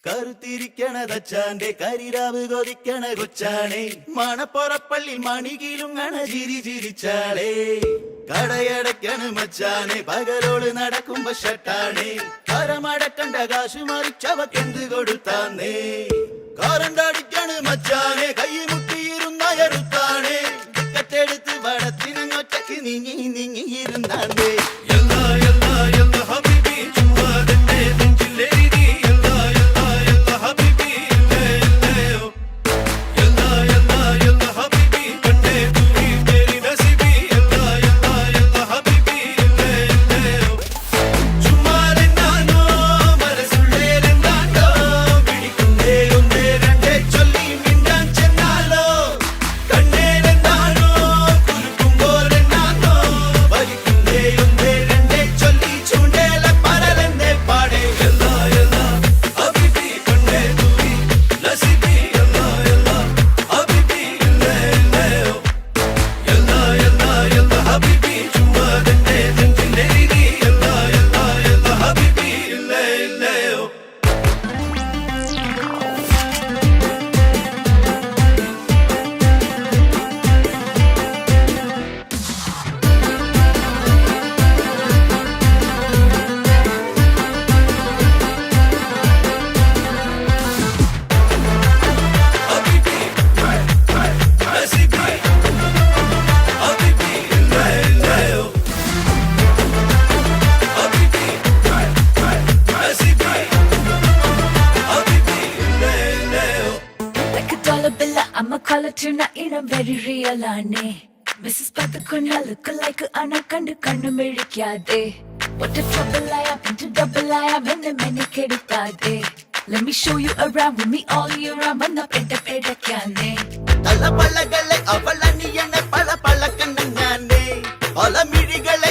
കറുത്തിരിക്കണതച്ചാന്റെ കരിരാവ് കൊതിക്കണ കൊച്ചാണേ മണപ്പുറപ്പള്ളി മണികിലുങ്ങണ ചിരിച്ചാളേ കടയടക്കണ് മച്ചാനെ പകലോട് നടക്കുമ്പോ ഷട്ടാണേ കരമടക്കണ്ട കാശു മറിച്ചവക്കെന്ത് കൊടുത്താന്നേ കാറണ്ടടിക്കണ് മച്ചാനെ കൈ മുട്ടിയിരുന്നയറുത്താണേ ടിക്കറ്റെടുത്ത് വടത്തിനൊറ്റക്ക് നീങ്ങിയിരുന്നാണ്ടേ I'm a caller tonight and I'm very real ane Mrs. Pathakuna look like anakandu kannu melikkade What a trouble I am into double I am in the many kedutade Let me show you around with me all year round vanna pedda pedakkane talla pallagale avalani enne pala pala kannane pala mirigale